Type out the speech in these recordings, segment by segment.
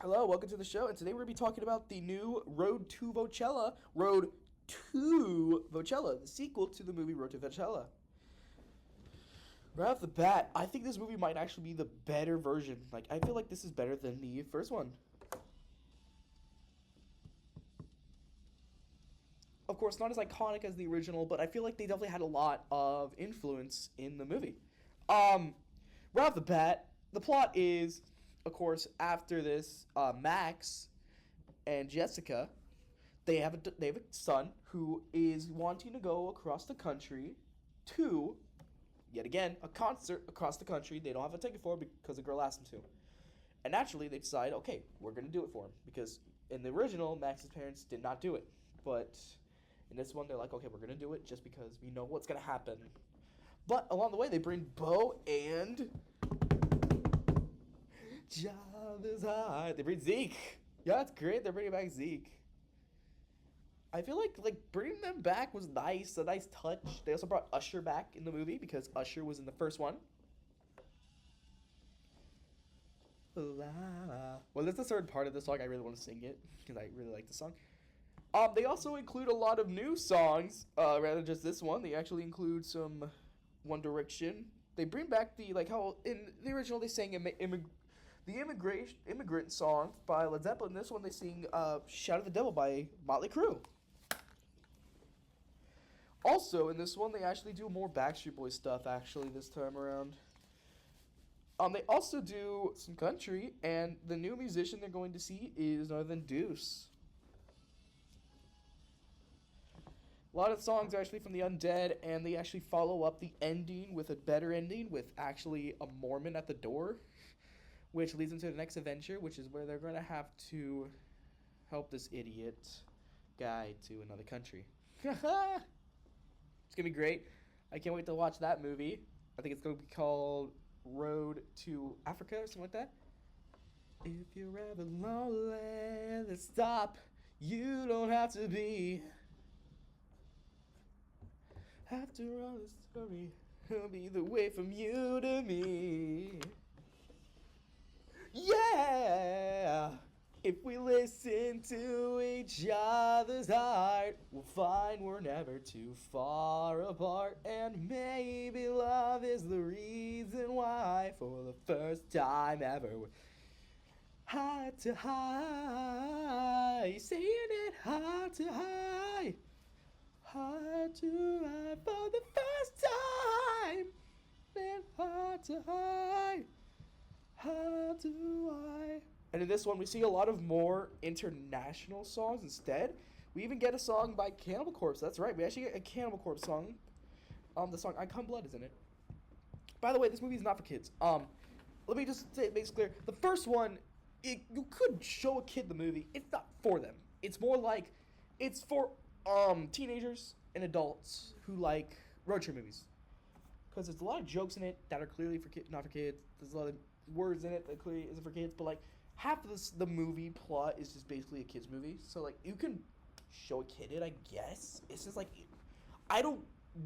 Hello, welcome to the show, and today we're going to be talking about the new Road to Vochella, the sequel to the movie Road to Vochella. Right off the bat, I think this movie might actually be the better version. Like, I feel like this is better than the first one. Of course, not as iconic as the original, but I feel like they definitely had a lot of influence in the movie. Um, right off the bat, the plot is, of course, after this, Max and Jessica, they have a son who is wanting to go across the country to, yet again, a concert across the country. They don't have a ticket for because the girl asked them to. And naturally, they decide, okay, we're gonna do it for him because in the original, Max's parents did not do it, but in this one, they're like, okay, we're gonna do it just because we know what's gonna happen. But along the way, they bring Bo and Job is high. They bring Zeke. Yeah, that's great. They're bringing back Zeke. I feel like bringing them back was nice, a nice touch. They also brought Usher back in the movie because Usher was in the first one. Well, that's the third part of the song. I really want to sing it because I really like the song. They also include a lot of new songs, rather than just this one. They actually include some One Direction. They bring back the like how in the original they sang the immigrant song by Led Zeppelin. This one they sing "Shout at the Devil" by Motley Crue. Also, in this one, they actually do more Backstreet Boys stuff, actually, this time around. They also do some country, and the new musician they're going to see is none other than Deuce. A lot of songs are actually from the Undead, and they actually follow up the ending with a better ending, with actually a Mormon at the door, which leads them to the next adventure, which is where they're going to have to help this idiot guy to another country. It's gonna be great. I can't wait to watch that movie. I think it's gonna be called Road to Africa or something like that. If you're ever lonely, then stop. You don't have to be. After all the story, it'll be the way from you to me. Yeah! If we listen to each other's heart, we'll find we're never too far apart. And maybe love is the reason why, for the first time ever, we're high to high. Saying it high to high. High to high for the first time. And high to high. How do I? And in this one, we see a lot of more international songs instead. We even get a song by Cannibal Corpse. That's right. We actually get a Cannibal Corpse song. The song "I Come Blood" is in it. By the way, this movie is not for kids. Let me just say, make it clear. The first one, you could show a kid the movie. It's not for them. It's more like it's for teenagers and adults who like road trip movies. Because there's a lot of jokes in it that are clearly for not for kids. There's a lot of words in it that clearly isn't for kids. But like half of the movie plot is just basically a kids movie. So like you can show a kid it, I guess. It's just like I don't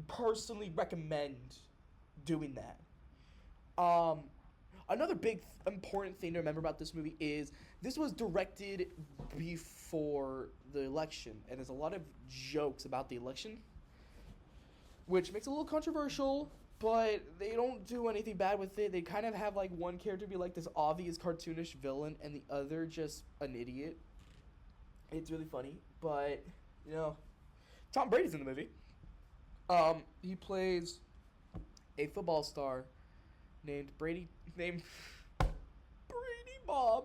personally recommend doing that. Um, Another big important thing to remember about this movie is this was directed before the election, and there's a lot of jokes about the election, which makes it a little controversial, but they don't do anything bad with it. They kind of have like one character be like this obvious cartoonish villain and the other just an idiot. It's really funny, but you know, Tom Brady's in the movie. He plays a football star named Brady Mom.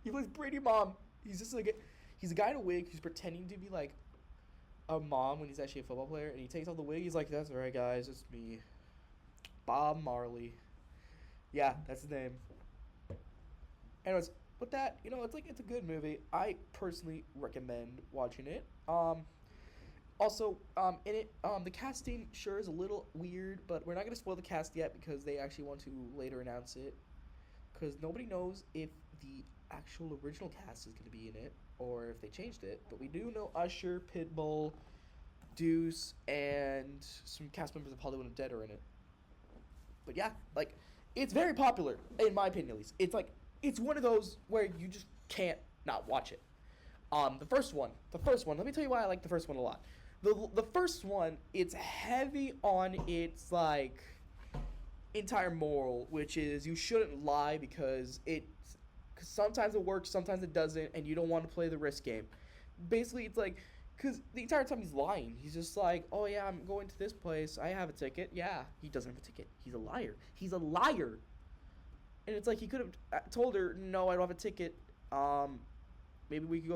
He plays Brady Mom. He's just like he's a guy in a wig who's pretending to be like a mom when he's actually a football player, and he takes off the wig. He's like, "That's right, guys, it's me, Bob Marley." Yeah, that's his name. Anyways, with that, it's a good movie. I personally recommend watching it. Also, in it, the casting sure is a little weird, but we're not gonna spoil the cast yet because they actually want to later announce it. Because nobody knows if the actual original cast is gonna be in it or if they changed it. But we do know Usher, Pitbull, Deuce, and some cast members of Hollywood Undead are in it. But yeah, like it's very popular in my opinion at least. It's one of those where you just can't not watch it. The first one. Let me tell you why I like the first one a lot. The first one, it's heavy on its like entire moral, which is you shouldn't lie because cause sometimes it works, sometimes it doesn't, and you don't want to play the risk game. Basically, it's like because the entire time he's lying, he's just like, oh yeah, I'm going to this place. I have a ticket. Yeah, he doesn't have a ticket. He's a liar. He's a liar. And it's like he could have told her, no, I don't have a ticket. Maybe we could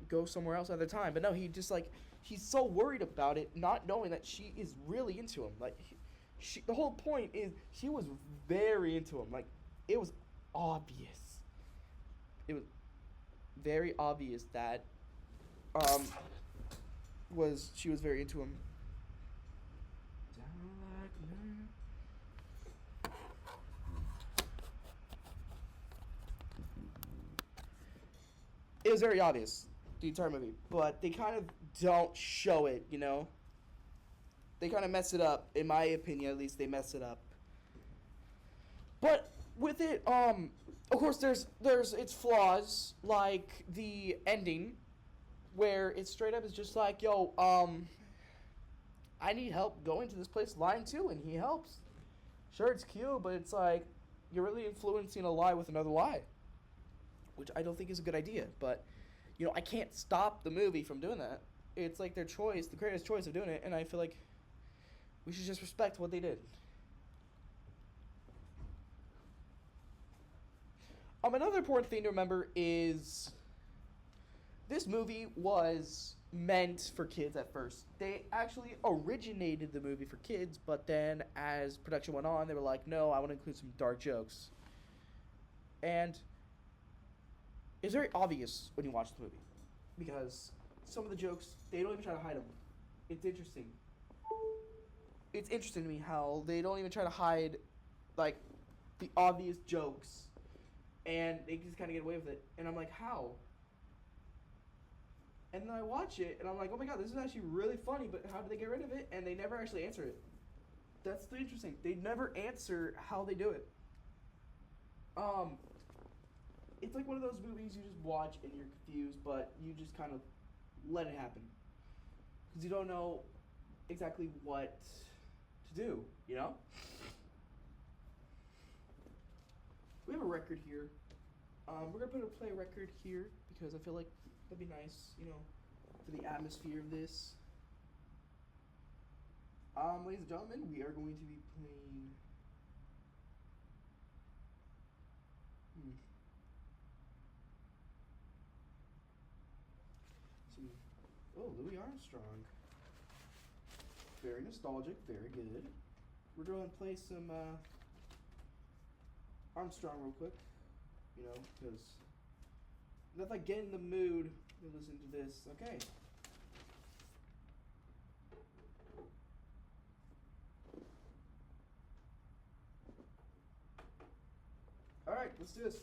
go somewhere else another time. But no, he just like he's so worried about it, not knowing that she is really into him. Like the whole point is she was very into him. Like it was obvious. It was very obvious that um she was very into him. It was very obvious the entire movie, but they kind of don't show it. They kind of mess it up, in my opinion. At least they mess it up. But with it, of course, there's its flaws, like the ending, where it straight up is just like, yo, I need help going to this place lying too, and he helps. Sure, it's cute, but it's like you're really influencing a lie with another lie, which I don't think is a good idea. But I can't stop the movie from doing that. It's like their choice, the creator's choice of doing it, and I feel like we should just respect what they did. Another important thing to remember is this movie was meant for kids at first. They actually originated the movie for kids, but then as production went on, they were like, no, I want to include some dark jokes. And it's very obvious when you watch the movie because some of the jokes, they don't even try to hide them. It's interesting. It's interesting to me how they don't even try to hide, like, the obvious jokes, and they just kind of get away with it. And I'm like, how? And then I watch it, and I'm like, oh my god, this is actually really funny, but how do they get rid of it? And they never actually answer it. That's the interesting. They never answer how they do it. It's like one of those movies you just watch and you're confused, but you just kind of let it happen. Because you don't know exactly what to do, We have a record here. We're going to play a record here because I feel like that'd be nice, for the atmosphere of this. Ladies and gentlemen, we are going to be playing... Oh, Louis Armstrong. Very nostalgic, very good. We're going to play some Armstrong real quick, because if I get in the mood to listen to this, okay. Alright, let's do this.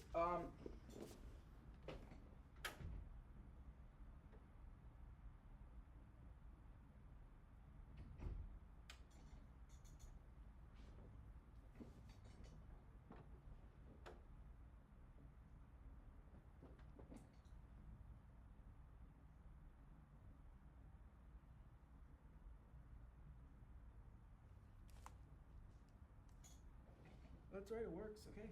That's right, it works, okay.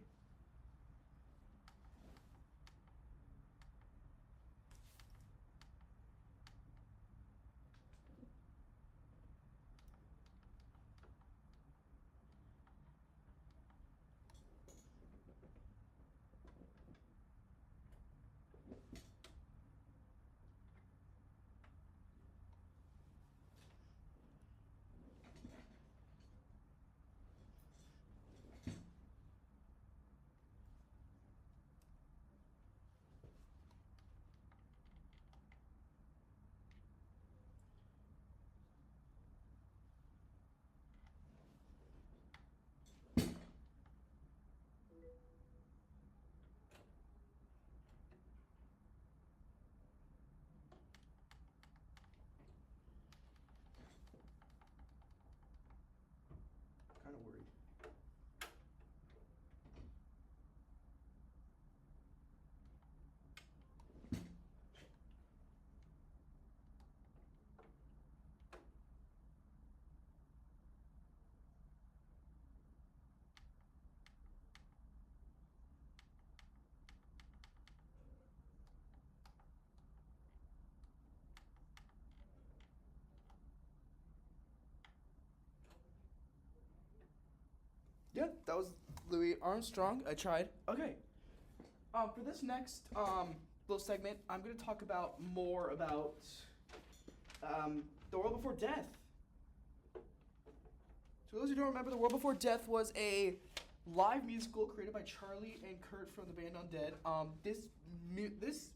Yeah, that was Louis Armstrong. I tried. Okay. For this next little segment, I'm gonna talk about more about The World Before Death. So those who don't remember, The World Before Death was a live musical created by Charlie and Kurt from the band Undead. This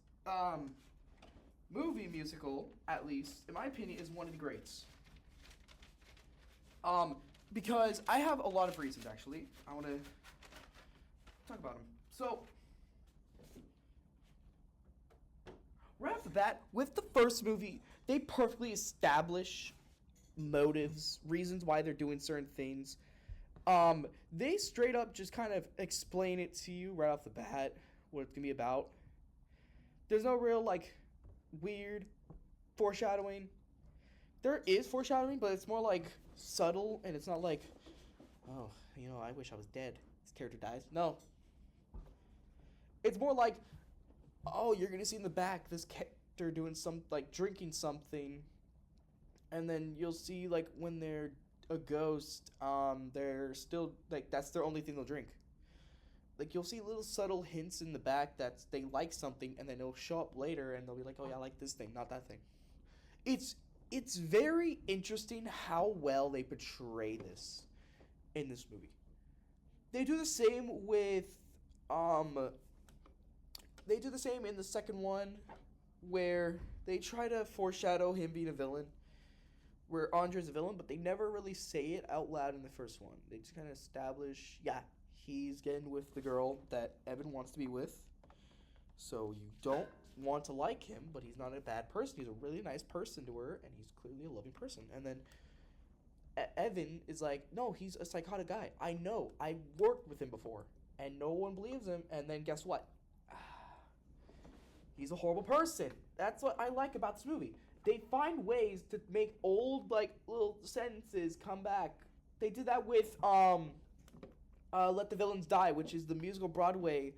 movie musical, at least in my opinion, is one of the greats. Because I have a lot of reasons actually. I want to talk about them. So, right off the bat, with the first movie, they perfectly establish motives, reasons why they're doing certain things. They straight up just kind of explain it to you right off the bat what it's gonna be about. There's no real like weird foreshadowing. There is foreshadowing, but it's more like subtle, and it's not like, oh, I wish I was dead. This character dies. No. It's more like, oh, you're gonna see in the back this character doing some like drinking something, and then you'll see like when they're a ghost, they're still like that's their only thing they'll drink. Like you'll see little subtle hints in the back that they like something, and then it'll show up later, and they'll be like, oh yeah, I like this thing, not that thing. It's very interesting how well they portray this in this movie. They do the same with they do the same in the second one where they try to foreshadow him being a villain. Where Andre's a villain, but they never really say it out loud in the first one. They just kind of establish, yeah, he's getting with the girl that Evan wants to be with. So you don't want to like him, but he's not a bad person. He's a really nice person to her, and he's clearly a loving person. And then Evan is like, no, he's a psychotic guy. I know. I worked with him before, and no one believes him. And then guess what? He's a horrible person. That's what I like about this movie. They find ways to make old, like, little sentences come back. They did that with Let the Villains Die, which is the musical Broadway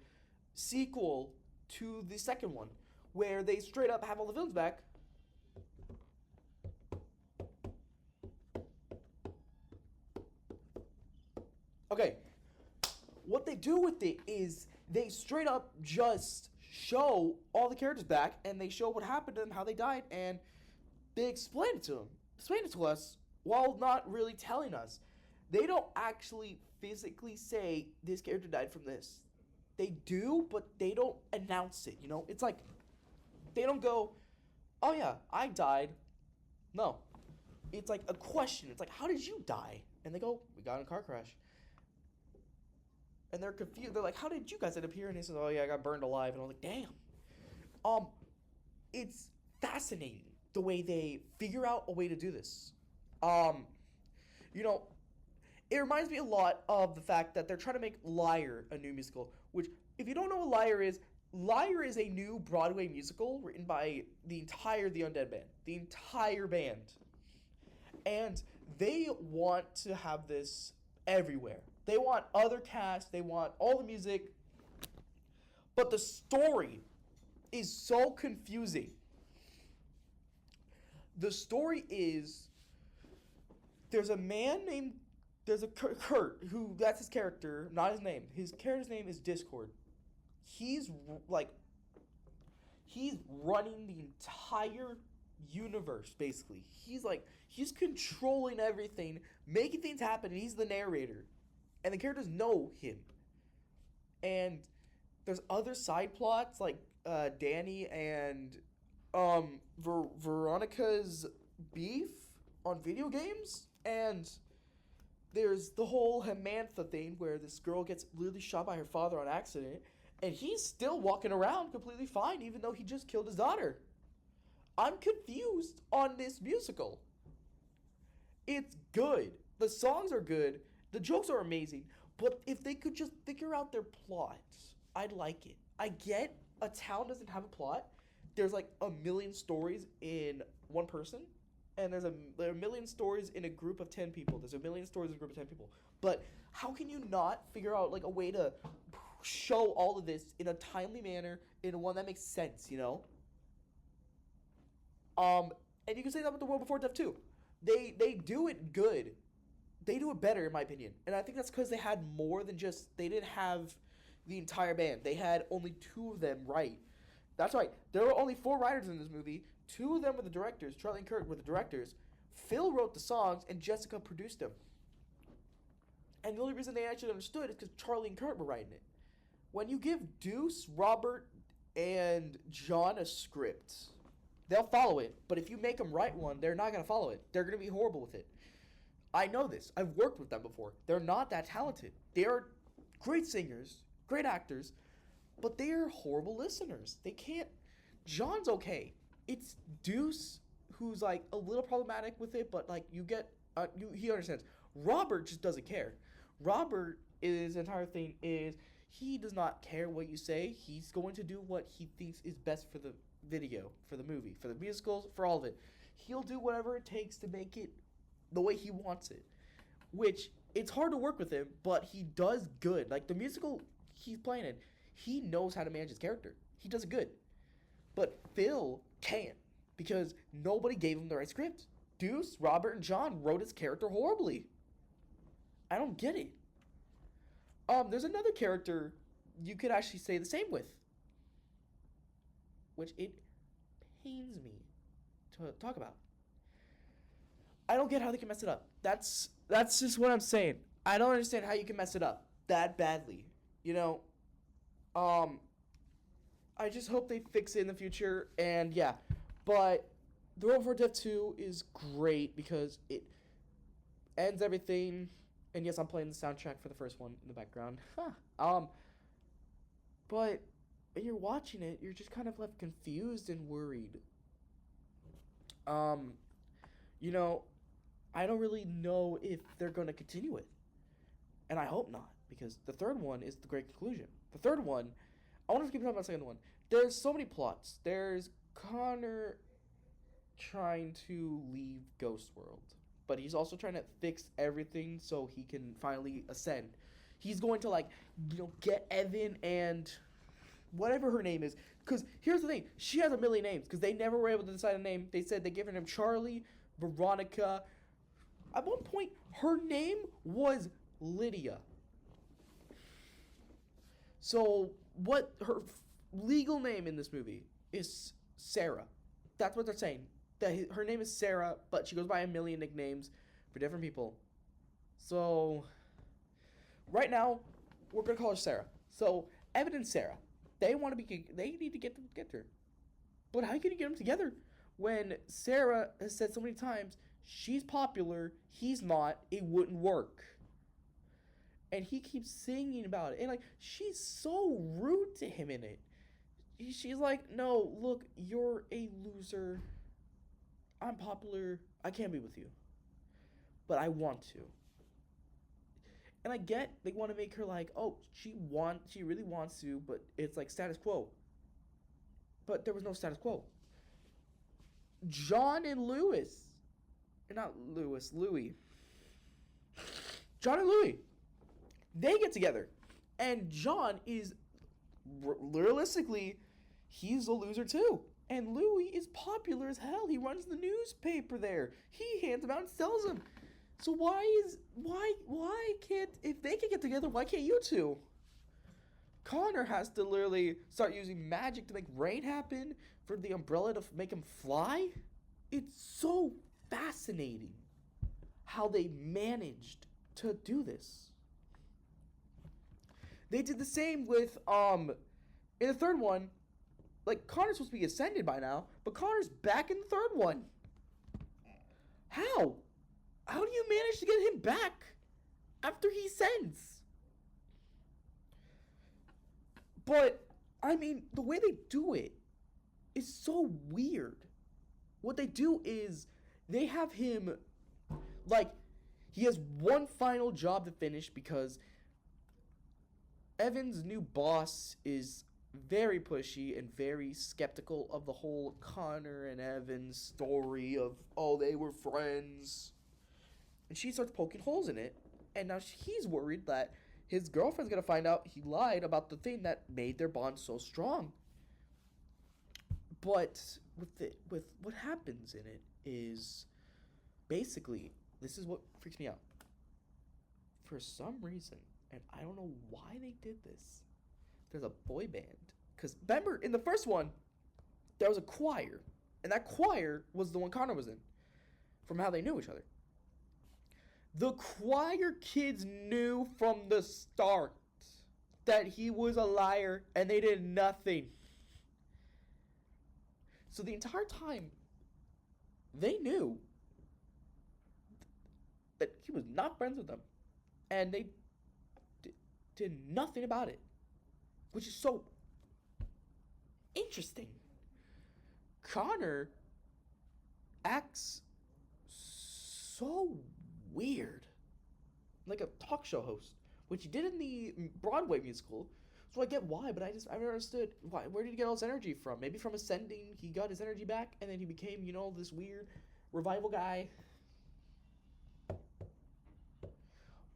sequel to the second one, where they straight up have all the villains back. Okay, what they do with it is they straight up just show all the characters back, and they show what happened to them, how they died, and they explain it to us, while not really telling us. They don't actually physically say this character died from this. They do, but they don't announce it, It's like, they don't go, oh yeah, I died. No. It's like a question. It's like, how did you die? And they go, we got in a car crash. And they're confused. They're like, how did you guys end up here? And he says, oh yeah, I got burned alive. And I'm like, damn. It's fascinating the way they figure out a way to do this. It reminds me a lot of the fact that they're trying to make Liar a new musical, which, if you don't know what Liar is a new Broadway musical written by the Undead band. The entire band. And they want to have this everywhere. They want other casts, they want all the music, but the story is so confusing. The story is, there's a Kurt, who, that's his character, not his name. His character's name is Discord. He's running the entire universe, basically. He's controlling everything, making things happen, and he's the narrator. And the characters know him. And there's other side plots, like Danny and Veronica's beef on video games. And there's the whole Hamantha thing where this girl gets literally shot by her father on accident. And he's still walking around completely fine, even though he just killed his daughter. I'm confused on this musical. It's good. The songs are good. The jokes are amazing. But if they could just figure out their plot, I'd like it. I get a town doesn't have a plot. There's like a million stories in one person. And there are a million stories in a group of 10 people. There's a million stories in a group of 10 people. But how can you not figure out like a way to show all of this in a timely manner, in one that makes sense, And you can say that with The World Before Death too. They do it good. they do it better in my opinion, and I think that's because they had more than just they didn't have the entire band. They had only two of them write. That's right. There were only four writers in this movie. Two of them were the directors. Charlie and Kurt were the directors. Phil wrote the songs, and Jessica produced them. And the only reason they actually understood is because Charlie and Kurt were writing it. When you give Deuce, Robert, and John a script, they'll follow it. But if you make them write one, they're not going to follow it. They're going to be horrible with it. I know this. I've worked with them before. They're not that talented. They're great singers, great actors, but they're horrible listeners. They can't. John's okay. It's Deuce who's like a little problematic with it, but like you get, he understands. Robert just doesn't care. Robert, his entire thing is he does not care what you say. He's going to do what he thinks is best for the video, for the movie, for the musicals, for all of it. He'll do whatever it takes to make it the way he wants it. Which, it's hard to work with him, but he does good. Like, the musical he's playing in, he knows how to manage his character. He does it good. But Phil can't, because nobody gave him the right script. Deuce, Robert, and John wrote his character horribly. I don't get it. There's another character you could actually say the same with, which it pains me to talk about. I don't get how they can mess it up. That's just what I'm saying. I don't understand how you can mess it up that badly. You know, I just hope they fix it in the future. And yeah, but The World Before Death 2 is great because it ends everything. And yes, I'm playing the soundtrack for the first one in the background. But when you're watching it, you're just kind of left confused and worried. You know, I don't really know if they're going to continue it. And I hope not, because the third one is the great conclusion. The third one, I want to keep talking about the second one. There's so many plots. There's Connor trying to leave Ghost World, but he's also trying to fix everything so he can finally ascend. He's going to, like, you know, get Evan and whatever her name is. Because here's the thing. She has a million names because they never were able to decide a name. They said they gave her name Charlie, Veronica. At one point, her name was Lydia. So what her legal name in this movie is Sarah. That's what they're saying. That her name is Sarah, but she goes by a million nicknames for different people. So right now, we're gonna call her Sarah. So Evan and Sarah, they need to get them together. But how can you get them together when Sarah has said so many times she's popular, he's not, it wouldn't work. And he keeps singing about it. And, like, she's so rude to him in it. She's like, no, look, you're a loser. I'm popular. I can't be with you. But I want to. And I get they want to make her like, oh, she really wants to, but it's like status quo. But there was no status quo. John and Louis. Not Louis, Louis. John and Louis. They get together. And John is, realistically, he's a loser too. And Louis is popular as hell. He runs the newspaper there. He hands them out and sells them. So why can't, if they can get together, why can't you two? Connor has to literally start using magic to make rain happen, for the umbrella to make him fly. It's so fascinating how they managed to do this. They did the same with, in the third one, like, Connor's supposed to be ascended by now, but Connor's back in the third one. How? How do you manage to get him back after he ascends? But, I mean, the way they do it is so weird. What they do is, they have him, like, he has one final job to finish because Evan's new boss is very pushy and very skeptical of the whole Connor and Evan story of, oh, they were friends. And she starts poking holes in it. And now he's worried that his girlfriend's going to find out he lied about the thing that made their bond so strong. But with what happens in it is, basically, this is what freaks me out. for some reason, and I don't know why they did this, there's a boy band. Because remember, in the first one, there was a choir, and that choir was the one Connor was in, from how they knew each other. The choir kids knew from the start that he was a liar, and they did nothing. So the entire time, they knew that he was not friends with them, and they did nothing about it, which is so interesting. Connor acts so weird, like a talk show host, which he did in the Broadway musical. So I get why, but I never understood why. Where did he get all his energy from? Maybe from Ascending, he got his energy back, and then he became, this weird revival guy.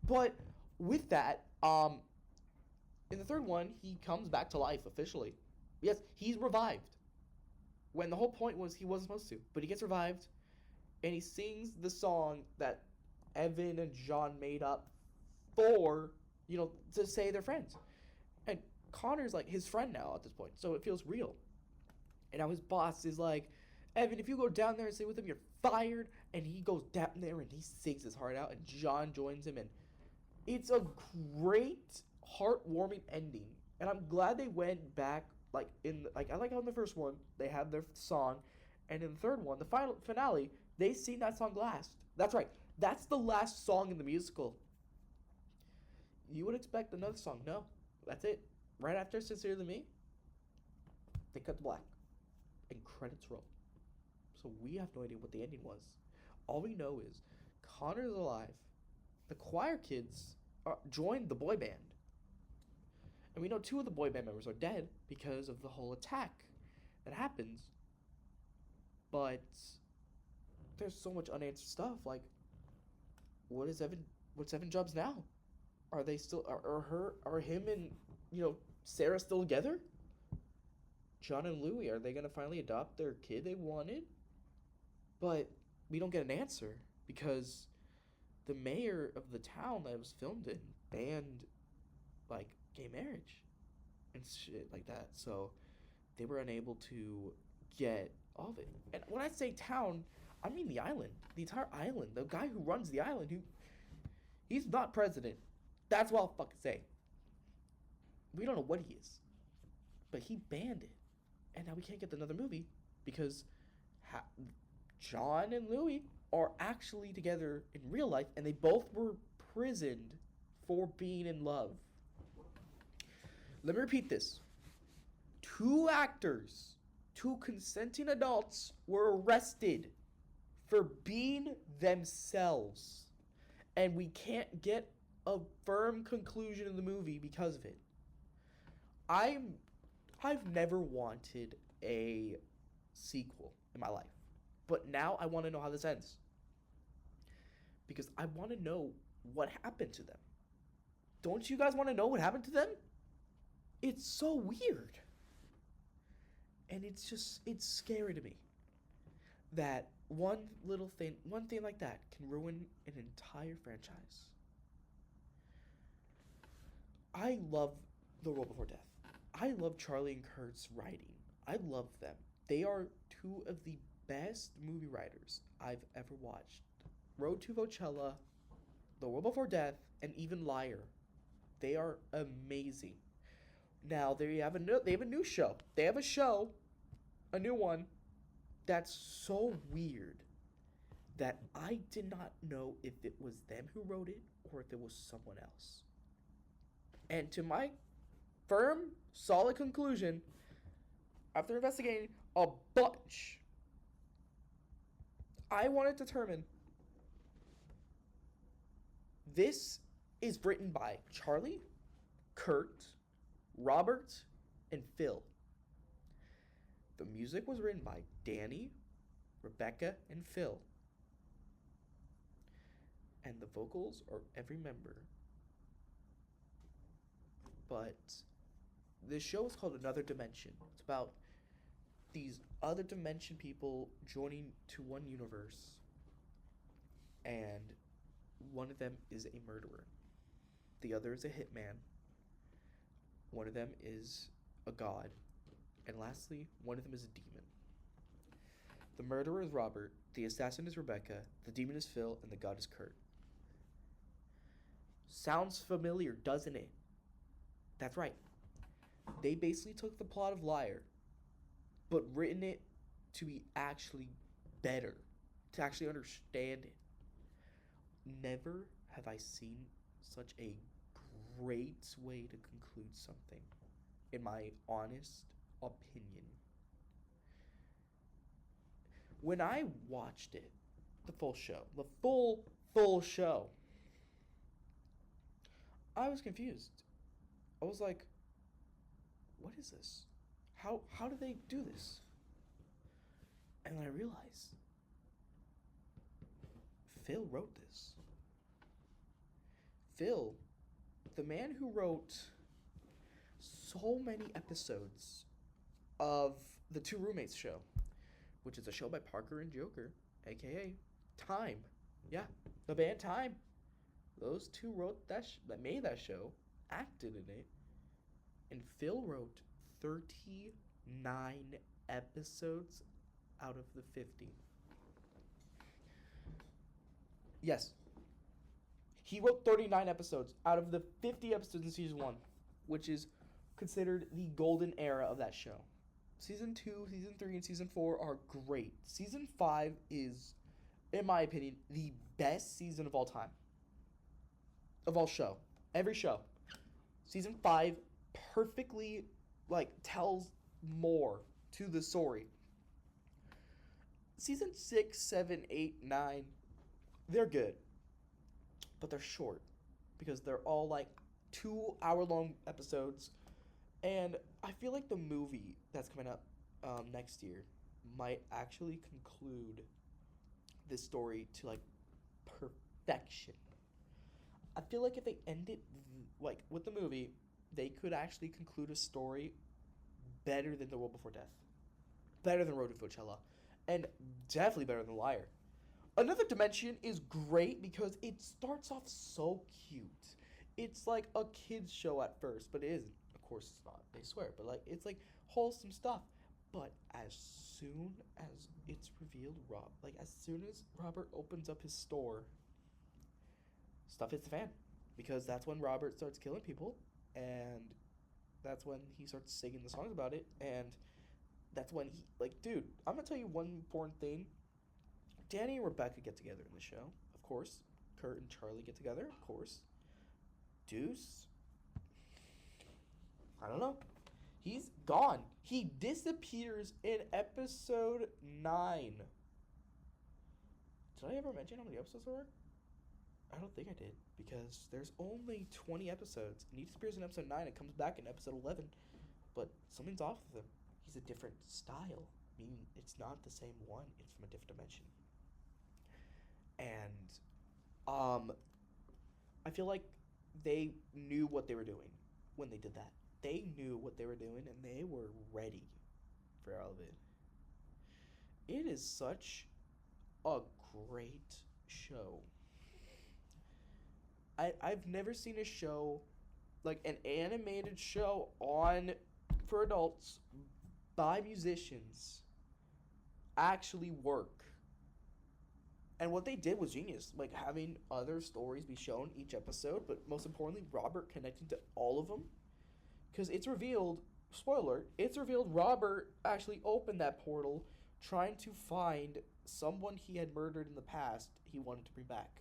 But with that, in the third one, he comes back to life officially. Yes, he's revived. When the whole point was he wasn't supposed to, but he gets revived, and he sings the song that Evan and John made up for, to say they're friends. And Connor's like his friend now at this point, so it feels real. And now his boss is like, Evan, if you go down there and stay with him, you're fired. And he goes down there and he sings his heart out, and John joins him, and it's a great, heartwarming ending. And I'm glad they went back, I like how in the first one they had their song, and in the third one, the final finale, they sing that song last. That's right. That's the last song in the musical. You would expect another song. No. That's it. Right after Sincerely Me, they cut to black. And credits roll. So we have no idea what the ending was. All we know is Connor's alive. The choir kids joined the boy band. And we know 2 of the boy band members are dead because of the whole attack that happens. But there's so much unanswered stuff. Like, what's Evan's jobs now? Are they still are him and Sarah still together? John and Louie, are they gonna finally adopt their kid they wanted? But we don't get an answer because the mayor of the town that it was filmed in banned gay marriage and shit like that. So they were unable to get all of it. And when I say town, I mean the island, the entire island. The guy who runs the island, he's not president. That's what I'll fucking say. We don't know what he is, but he banned it, and now we can't get another movie because John and Louie are actually together in real life, and they both were imprisoned for being in love. Let me repeat this. 2 actors, 2 consenting adults, were arrested for being themselves, and we can't get a firm conclusion in the movie because of it. I've never wanted a sequel in my life, but now I want to know how this ends because I want to know what happened to them. Don't you guys want to know what happened to them? It's so weird, and it's scary to me that one thing like that can ruin an entire franchise. I love The World Before Death. I love Charlie and Kurt's writing. I love them. They are 2 of the best movie writers I've ever watched. Road to Vochella, The World Before Death, and even Liar. They are amazing. Now they have a new show. They have a new one that's so weird that I did not know if it was them who wrote it or if it was someone else. And to my firm, solid conclusion, after investigating a bunch, I want to determine this is written by Charlie, Kurt, Robert, and Phil. The music was written by Danny, Rebecca, and Phil. And the vocals are every member. But this show is called Another Dimension. It's about these other dimension people joining to one universe. And one of them is a murderer. The other is a hitman. One of them is a god. And lastly, one of them is a demon. The murderer is Robert, the assassin is Rebecca, the demon is Phil, and the god is Kurt. Sounds familiar, doesn't it? That's right. They basically took the plot of Liar, but written it to be actually better, to actually understand it. Never have I seen such a great way to conclude something, in my honest opinion. When I watched it, the full show, the full show, I was confused. I was like, what is this? How do they do this? And then I realized Phil wrote this. Phil, the man who wrote so many episodes of the Two Roommates show, which is a show by Parker and Joker, aka Time. Yeah, the band Time. Those two wrote that made that show, acted in it, and Phil wrote 39 episodes out of the 50. Yes. He wrote 39 episodes out of the 50 episodes in season 1, which is considered the golden era of that show. Season 2, season 3, and season 4 are great. Season 5 is, in my opinion, the best season of all time. Of all show. Every show. Season 5 perfectly, tells more to the story. Season 6, 7, 8, 9, they're good. But they're short. Because they're all, 2-hour-long episodes. And I feel like the movie that's coming up next year might actually conclude this story to, perfection. I feel like if they end it, with the movie, they could actually conclude a story better than The World Before Death. Better than Road to Coachella. And definitely better than Liar. Another Dimension is great because it starts off so cute. It's like a kid's show at first, but it isn't. Of course it's not. They swear. But, it's, wholesome stuff. But as soon as it's revealed, as soon as Robert opens up his store, stuff hits the fan. Because that's when Robert starts killing people. And that's when he starts singing the songs about it. And that's when he, dude, I'm going to tell you one important thing. Danny and Rebecca get together in the show, of course. Kurt and Charlie get together, of course. Deuce, I don't know. He's gone. He disappears in episode 9. Did I ever mention how many episodes there were? I don't think I did, because there's only 20 episodes, and he disappears in episode 9 and comes back in episode 11, but something's off with him. He's a different style, meaning it's not the same one, it's from a different dimension. And I feel like they knew what they were doing when they did that. They knew what they were doing, and they were ready for all of it. It is such a great show. I've never seen a show, an animated show for adults by musicians actually work. And what they did was genius, having other stories be shown each episode, but most importantly, Robert connecting to all of them. Because it's revealed, spoiler, it's revealed Robert actually opened that portal trying to find someone he had murdered in the past he wanted to bring back.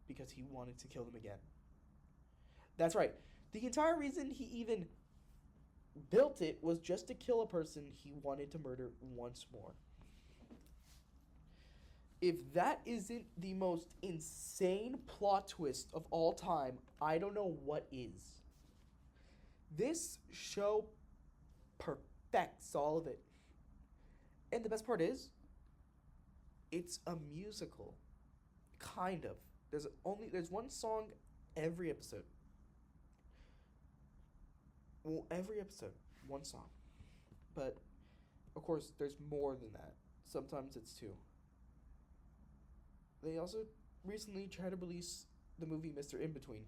Because he wanted to kill them again. That's right. The entire reason he even built it was just to kill a person he wanted to murder once more. If that isn't the most insane plot twist of all time, I don't know what is. This show perfects all of it. And the best part is, it's a musical. Kind of. There's one song every episode. Well, every episode, one song. But, of course, there's more than that. Sometimes it's 2. They also recently tried to release the movie Mr. In Between.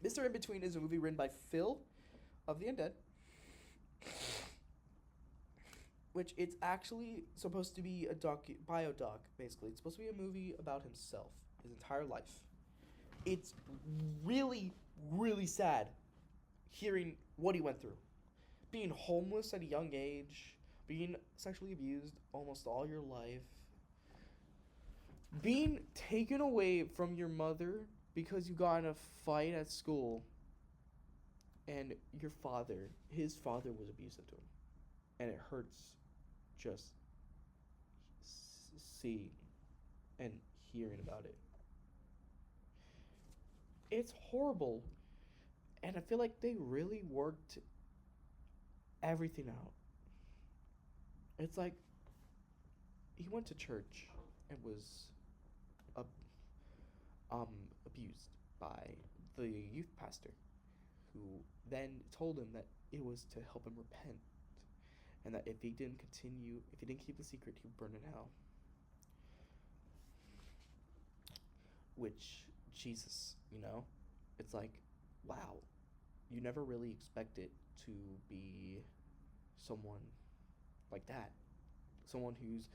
Mr. In Between is a movie written by Phil of the Undead, which it's actually supposed to be a bio-doc, basically. It's supposed to be a movie about himself, his entire life. It's really, really sad hearing what he went through. Being homeless at a young age, being sexually abused almost all your life, being taken away from your mother because you got in a fight at school, and his father was abusive to him. And it hurts just seeing and hearing about it. It's horrible. And I feel like they really worked everything out. It's like he went to church and was uh, abused by the youth pastor, who then told him that it was to help him repent, and that if he didn't keep the secret, he would burn in hell. Which, Jesus, it's like, wow, you never really expect it to be someone like that. Someone who's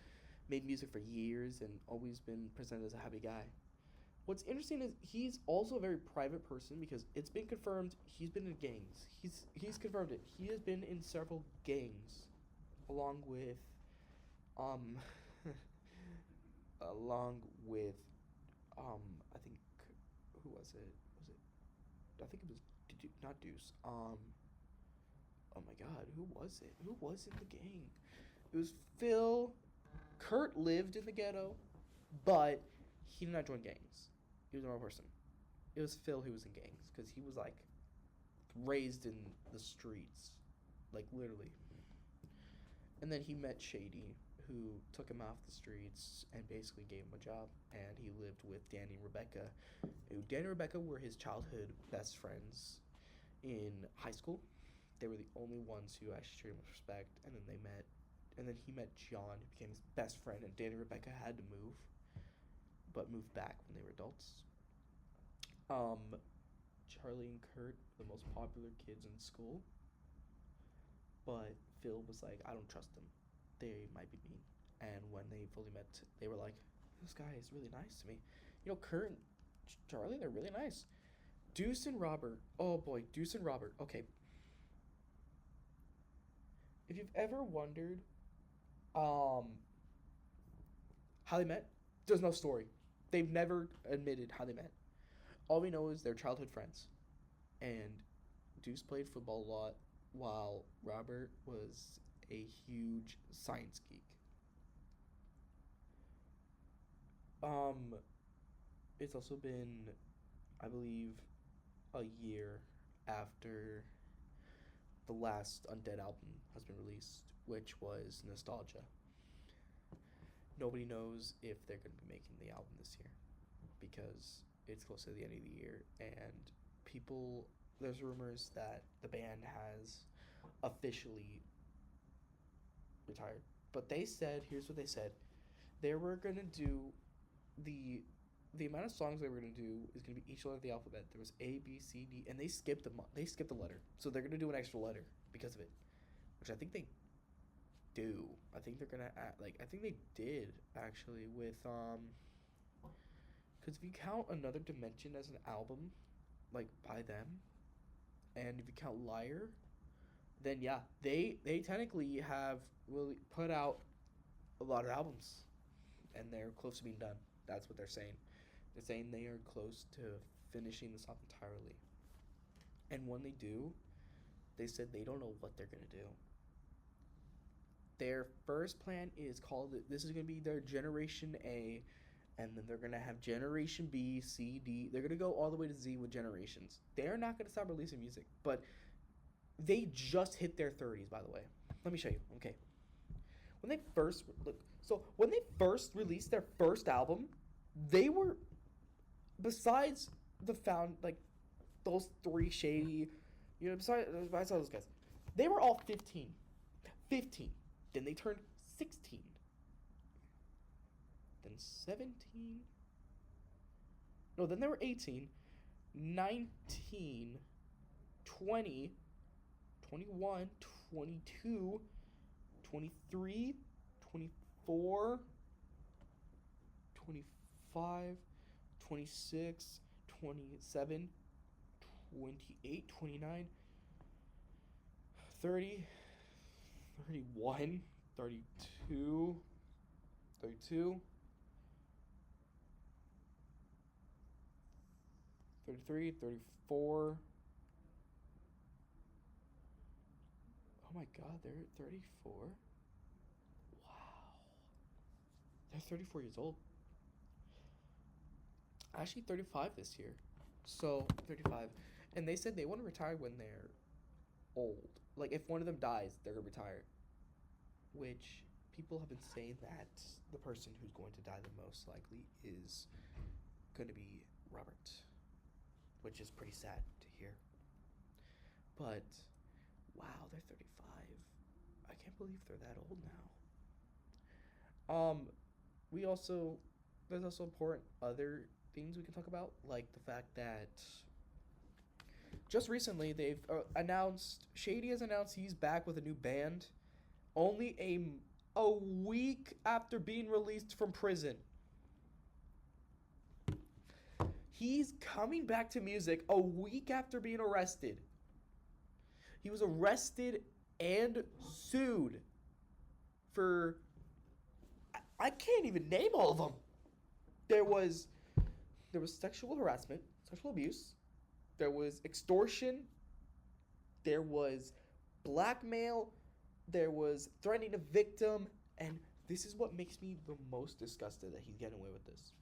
made music for years and always been presented as a happy guy. What's interesting is he's also a very private person, because it's been confirmed he's been in gangs. He's confirmed it. He has been in several gangs, along with I think, who was it? I think it was not Deuce. Oh my God, who was it? Who was in the gang? It was Phil. Kurt lived in the ghetto, but he did not join gangs. He was a normal person. It was Phil who was in gangs, because he was like raised in the streets, like literally. And then he met Shady, who took him off the streets and basically gave him a job. And he lived with Danny and Rebecca. Danny and Rebecca were his childhood best friends in high school. They were the only ones who actually treated him with respect. And then he met John, who became his best friend. And Danny and Rebecca had to move, but moved back when they were adults. Charlie and Kurt, the most popular kids in school. But Phil was like, I don't trust them. They might be mean. And when they fully met, they were like, this guy is really nice to me. Kurt and Charlie, they're really nice. Deuce and Robert. Oh boy, Deuce and Robert. Okay. If you've ever wondered how they met, there's no story. They've never admitted how they met. All we know is they're childhood friends. And Deuce played football a lot, while Robert was a huge science geek. It's also been, I believe, a year after the last Undead album has been released, which was Nostalgia. Nobody knows if they're going to be making the album this year, because it's close to the end of the year, and there's rumors that the band has officially retired. But here's what they said. They were going to do the amount of songs they were going to do is going to be each letter of the alphabet. There was A, B, C, D, and they skipped a letter. So they're going to do an extra letter because of it, which I think they do. I think they're going to I think they did actually with cuz if you count Another Dimension as an album like by them, and if you count Liar, then yeah, they technically have really put out a lot of albums, and they're close to being done. That's what they're saying. They're saying they are close to finishing this off entirely. And when they do, they said they don't know what they're going to do. Their first plan is this is going to be their Generation A, and then they're going to have Generation B, C, D. They're going to go all the way to Z with generations. They're not going to stop releasing music, but they just hit their 30s, by the way. Let me show you. Okay. When they first released their first album, they were, besides those three Shady, besides all those guys, they were all 15. Then they turned 16. Then 17. No, then they were 18. 19, 20, 21, 22, 23, 24, 25, 26, 27, 28, 29, 30, 31, 32, 32, 33, 34. Oh my god, they're 34? Wow. They're 34 years old. Actually 35 this year. So 35. And they said they want to retire when they're old. Like if one of them dies, they're gonna retire. Which people have been saying that the person who's going to die the most likely is gonna be Robert. Which is pretty sad to hear. But wow, they're 35. I can't believe they're that old now. There's also important other things we can talk about, like the fact that just recently they've announced Shady has announced he's back with a new band, only a week after being released from prison. He's coming back to music a week after being arrested. He was arrested and sued for I can't even name all of them. There was sexual harassment, sexual abuse, there was extortion, there was blackmail, there was threatening a victim, and this is what makes me the most disgusted that he's getting away with this.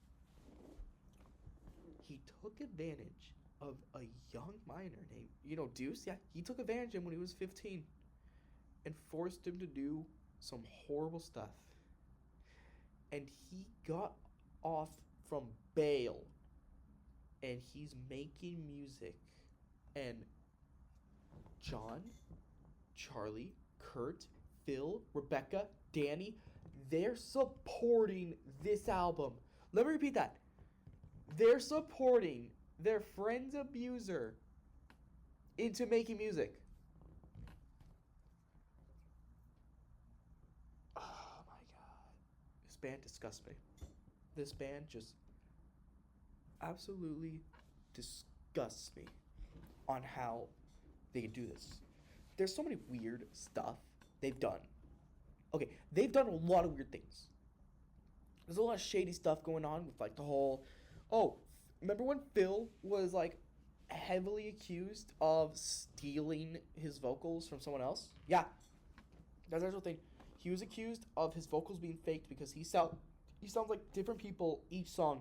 He took advantage of a young minor named, Deuce. Yeah, he took advantage of him when he was 15 and forced him to do some horrible stuff. And he got off from bail. And he's making music. And John, Charlie, Kurt, Phil, Rebecca, Danny, they're supporting this album. Let me repeat that. They're supporting their friend's abuser into making music. Oh my god. This band disgusts me. This band just absolutely disgusts me on how they can do this. There's so many weird stuff they've done. Okay, they've done a lot of weird things. There's a lot of shady stuff going on with like the whole... Oh, remember when Phil was like heavily accused of stealing his vocals from someone else? Yeah, that's the actual thing. He was accused of his vocals being faked because he sounds like different people each song.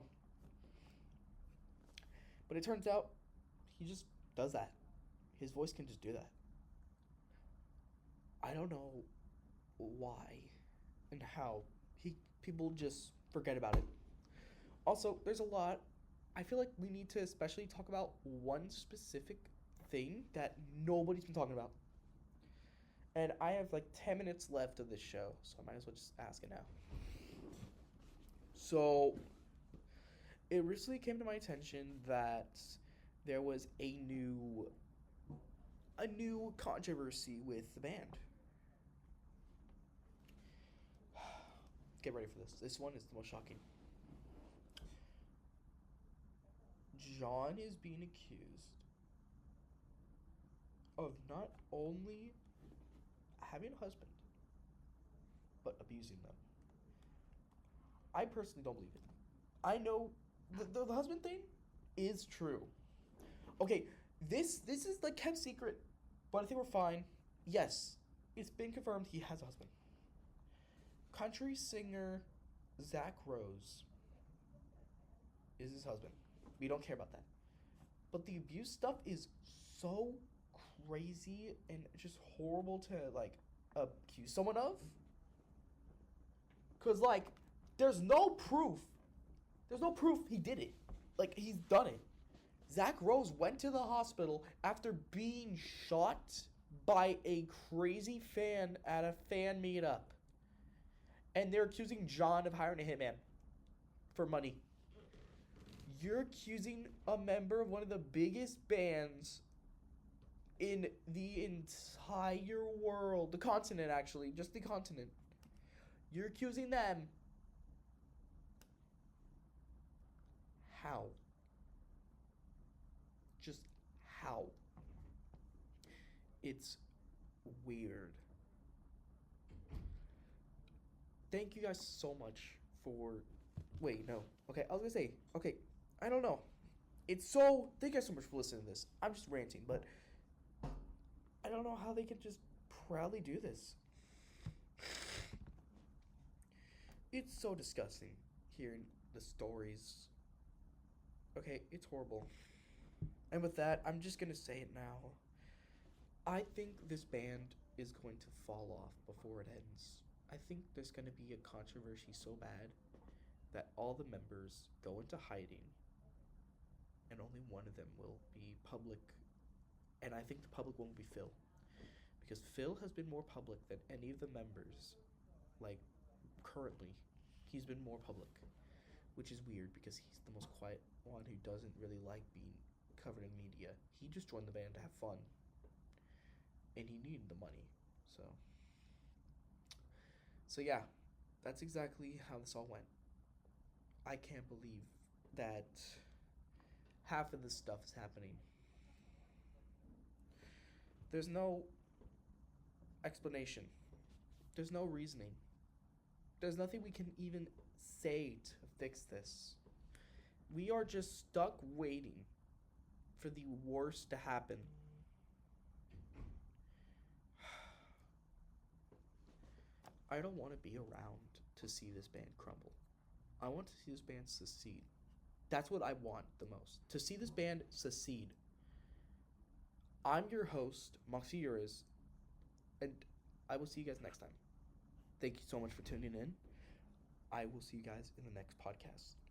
But it turns out he just does that. His voice can just do that. I don't know why and how people just forget about it. Also, there's a lot. I feel like we need to especially talk about one specific thing that nobody's been talking about. And I have like 10 minutes left of this show, so I might as well just ask it now. So, it recently came to my attention that there was a new controversy with the band. Get ready for this. This one is the most shocking. John is being accused of not only having a husband, but abusing them. I personally don't believe it. I know the husband thing is true. Okay, this is like kept secret, but I think we're fine. Yes, it's been confirmed he has a husband. Country singer Zach Rose is his husband. We don't care about that. But the abuse stuff is so crazy and just horrible to like accuse someone of. Cause like there's no proof. There's no proof he did it. Like he's done it. Zach Rose went to the hospital after being shot by a crazy fan at a fan meetup. And they're accusing John of hiring a hitman for money. You're accusing a member of one of the biggest bands in the entire world, the continent actually, just the continent. You're accusing them. How? Just how? It's weird. Thank you guys so much for. Wait, no. Okay, I was gonna say. Okay, I don't know. It's so. Thank you guys so much for listening to this. I'm just ranting, but I don't know how they can just proudly do this. It's so disgusting hearing the stories. Okay, it's horrible. And with that, I'm just gonna say it now. I think this band is going to fall off before it ends. I think there's going to be a controversy so bad that all the members go into hiding and only one of them will be public. And I think the public won't be Phil. Because Phil has been more public than any of the members. Like, currently, he's been more public. Which is weird because he's the most quiet one who doesn't really like being covered in media. He just joined the band to have fun. And he needed the money. So yeah, that's exactly how this all went. I can't believe that half of this stuff is happening. There's no explanation. There's no reasoning. There's nothing we can even say to fix this. We are just stuck waiting for the worst to happen. I don't want to be around to see this band crumble. I want to see this band succeed. That's what I want the most. To see this band succeed. I'm your host, Moxie Uriz, and I will see you guys next time. Thank you so much for tuning in. I will see you guys in the next podcast.